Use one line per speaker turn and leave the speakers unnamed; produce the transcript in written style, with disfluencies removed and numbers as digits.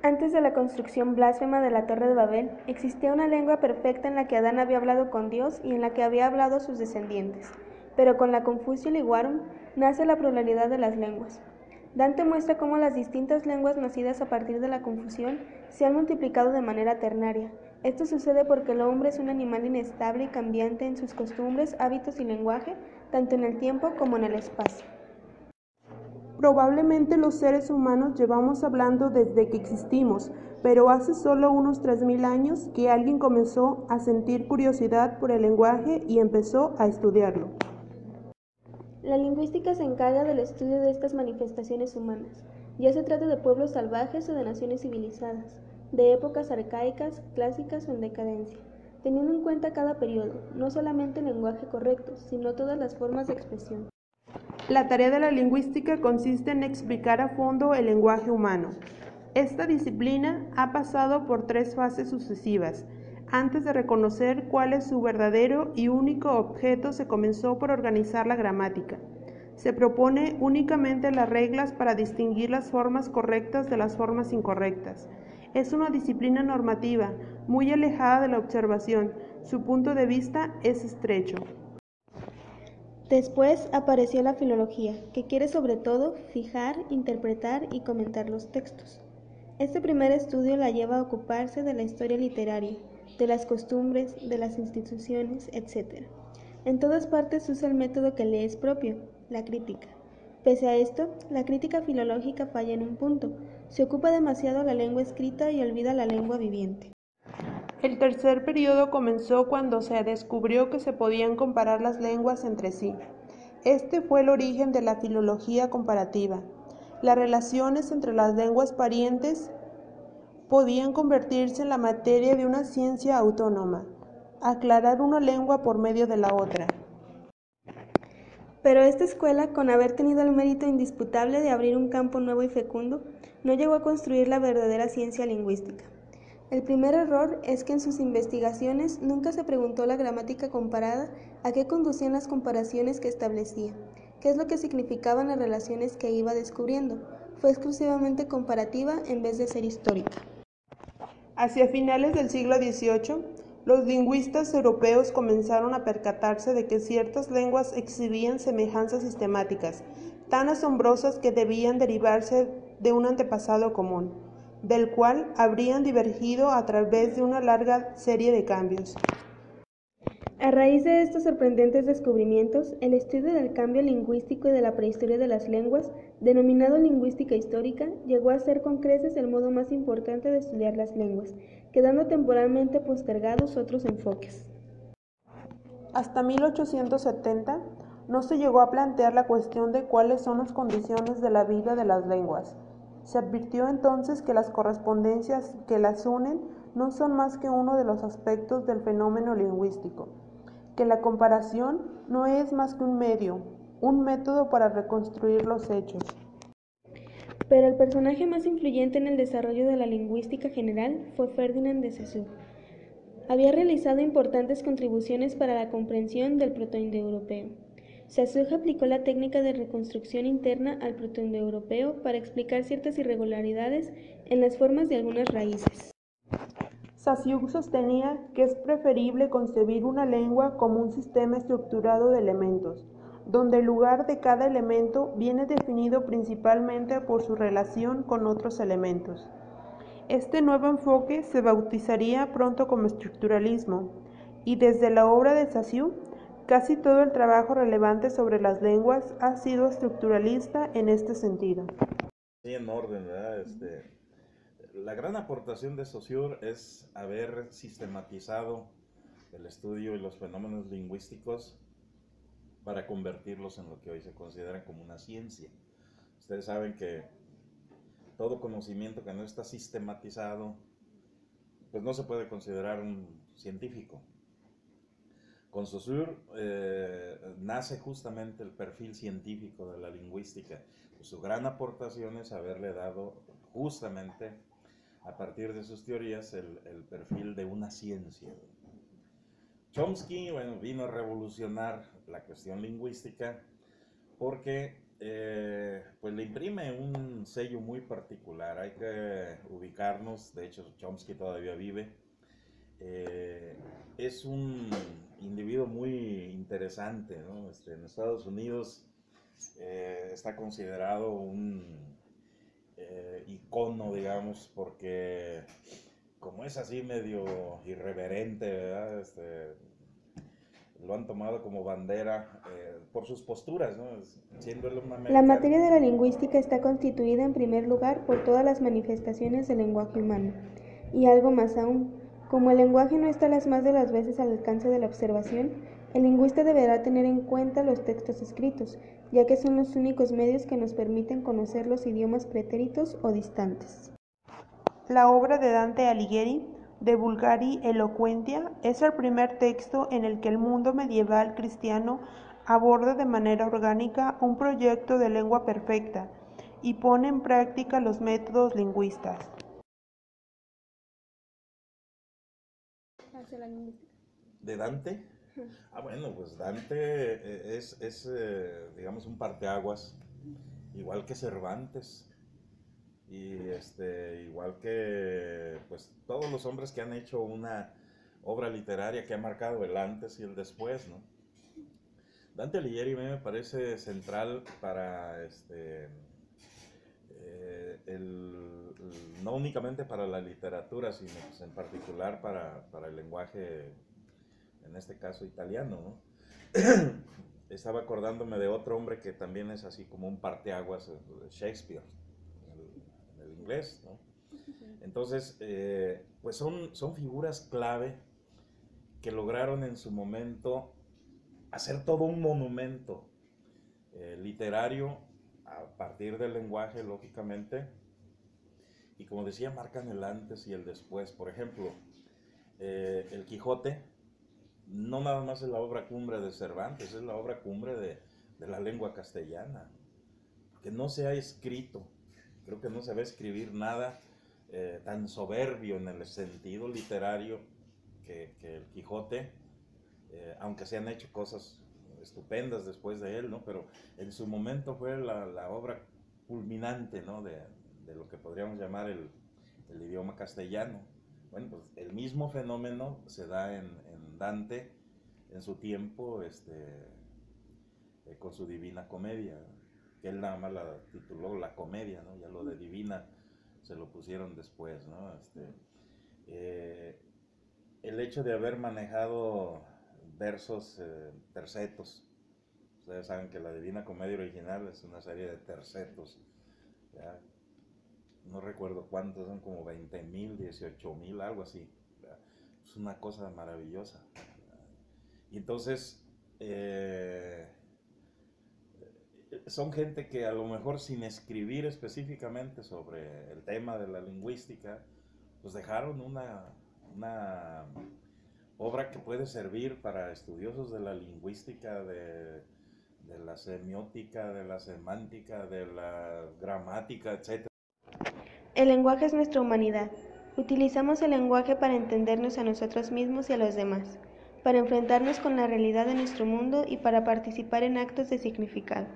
Antes de la construcción blasfema de la Torre de Babel, existía una lengua perfecta en la que Adán había hablado con Dios y en la que había hablado a sus descendientes. Pero con la Confucio Liguarum nace la pluralidad de las lenguas. Dante muestra cómo las distintas lenguas nacidas a partir de la confusión se han multiplicado de manera ternaria. Esto sucede porque el hombre es un animal inestable y cambiante en sus costumbres, hábitos y lenguaje, tanto en el tiempo como en el espacio.
Probablemente los seres humanos llevamos hablando desde que existimos, pero hace solo unos 3000 años que alguien comenzó a sentir curiosidad por el lenguaje y empezó a estudiarlo.
La lingüística se encarga del estudio de estas manifestaciones humanas, ya se trate de pueblos salvajes o de naciones civilizadas, de épocas arcaicas, clásicas o en decadencia, teniendo en cuenta cada periodo, no solamente el lenguaje correcto, sino todas las formas de expresión.
La tarea de la lingüística consiste en explicar a fondo el lenguaje humano. Esta disciplina ha pasado por 3 fases sucesivas. Antes de reconocer cuál es su verdadero y único objeto, se comenzó por organizar la gramática. Se propone únicamente las reglas para distinguir las formas correctas de las formas incorrectas. Es una disciplina normativa, muy alejada de la observación. Su punto de vista es estrecho.
Después apareció la filología, que quiere sobre todo fijar, interpretar y comentar los textos. Este primer estudio la lleva a ocuparse de la historia literaria, de las costumbres, de las instituciones, etc. En todas partes usa el método que le es propio, la crítica. Pese a esto, la crítica filológica falla en un punto, se ocupa demasiado la lengua escrita y olvida la lengua viviente.
El tercer periodo comenzó cuando se descubrió que se podían comparar las lenguas entre sí. Este fue el origen de la filología comparativa. Las relaciones entre las lenguas parientes podían convertirse en la materia de una ciencia autónoma, aclarar una lengua por medio de la otra.
Pero esta escuela, con haber tenido el mérito indisputable de abrir un campo nuevo y fecundo, no llegó a construir la verdadera ciencia lingüística. El primer error es que en sus investigaciones nunca se preguntó la gramática comparada a qué conducían las comparaciones que establecía, qué es lo que significaban las relaciones que iba descubriendo. Fue exclusivamente comparativa en vez de ser histórica.
Hacia finales del siglo XVIII, los lingüistas europeos comenzaron a percatarse de que ciertas lenguas exhibían semejanzas sistemáticas, tan asombrosas que debían derivarse de un antepasado común, del cual habrían divergido a través de una larga serie de cambios.
A raíz de estos sorprendentes descubrimientos, el estudio del cambio lingüístico y de la prehistoria de las lenguas, denominado lingüística histórica, llegó a ser con creces el modo más importante de estudiar las lenguas, quedando temporalmente postergados otros enfoques.
Hasta 1870 no se llegó a plantear la cuestión de cuáles son las condiciones de la vida de las lenguas. Se advirtió entonces que las correspondencias que las unen no son más que uno de los aspectos del fenómeno lingüístico, que la comparación no es más que un medio, un método para reconstruir los hechos.
Pero el personaje más influyente en el desarrollo de la lingüística general fue Ferdinand de Saussure. Había realizado importantes contribuciones para la comprensión del protoindoeuropeo. Saussure aplicó la técnica de reconstrucción interna al protoindoeuropeo para explicar ciertas irregularidades en las formas de algunas raíces.
Saussure sostenía que es preferible concebir una lengua como un sistema estructurado de elementos, donde el lugar de cada elemento viene definido principalmente por su relación con otros elementos. Este nuevo enfoque se bautizaría pronto como estructuralismo, y desde la obra de Saussure, casi todo el trabajo relevante sobre las lenguas ha sido estructuralista en este sentido.
Sí, en orden, ¿verdad? La gran aportación de Saussure es haber sistematizado el estudio y los fenómenos lingüísticos para convertirlos en lo que hoy se considera como una ciencia. Ustedes saben que todo conocimiento que no está sistematizado, pues no se puede considerar un científico. Con Saussure nace justamente el perfil científico de la lingüística. Pues su gran aportación es haberle dado justamente, a partir de sus teorías, el perfil de una ciencia. Chomsky, bueno, vino a revolucionar la cuestión lingüística porque pues le imprime un sello muy particular. Hay que ubicarnos, de hecho Chomsky todavía vive. Es un individuo muy interesante, ¿no? En Estados Unidos está considerado un icono, digamos, porque como es así medio irreverente, ¿verdad? Lo han tomado como bandera por sus posturas, ¿no? Siendo él un
La
americano.
materia de la lingüística está constituida en primer lugar por todas las manifestaciones del lenguaje humano, y algo más aún, como el lenguaje no está las más de las veces al alcance de la observación, el lingüista deberá tener en cuenta los textos escritos, ya que son los únicos medios que nos permiten conocer los idiomas pretéritos o distantes.
La obra de Dante Alighieri, De Vulgari Eloquentia, es el primer texto en el que el mundo medieval cristiano aborda de manera orgánica un proyecto de lengua perfecta y pone en práctica los métodos lingüistas.
¿De Dante? Bueno, pues Dante digamos, un parteaguas, igual que Cervantes, y igual que pues todos los hombres que han hecho una obra literaria que ha marcado el antes y el después, ¿no? Dante Alighieri me parece central para no únicamente para la literatura, sino pues, en particular para el lenguaje, en este caso italiano, ¿no? Estaba acordándome de otro hombre que también es así como un parteaguas, Shakespeare, en el inglés, ¿no? Entonces, pues son figuras clave que lograron en su momento hacer todo un monumento literario a partir del lenguaje, lógicamente, y como decía, marcan el antes y el después. Por ejemplo, El Quijote no nada más es la obra cumbre de Cervantes, es la obra cumbre de la lengua castellana, que no se ha escrito, creo que no se va a escribir nada tan soberbio en el sentido literario que El Quijote, aunque se han hecho cosas estupendas después de él, ¿no? Pero en su momento fue la obra culminante, ¿no? de lo que podríamos llamar el idioma castellano. Bueno, pues el mismo fenómeno se da en Dante en su tiempo, con su Divina Comedia, que él nada más la tituló La Comedia, ¿no? Ya lo de divina se lo pusieron después, ¿no? El hecho de haber manejado versos tercetos. Ustedes saben que la Divina Comedia original es una serie de tercetos. ¿Ya? No recuerdo cuántos, son como 20,000, 18,000, algo así. ¿Ya? Es una cosa maravillosa. ¿Ya? Y entonces, son gente que a lo mejor sin escribir específicamente sobre el tema de la lingüística, pues dejaron una obra que puede servir para estudiosos de la lingüística, de la semiótica, de la semántica, de la gramática, etc.
El lenguaje es nuestra humanidad. Utilizamos el lenguaje para entendernos a nosotros mismos y a los demás, para enfrentarnos con la realidad de nuestro mundo y para participar en actos de significado.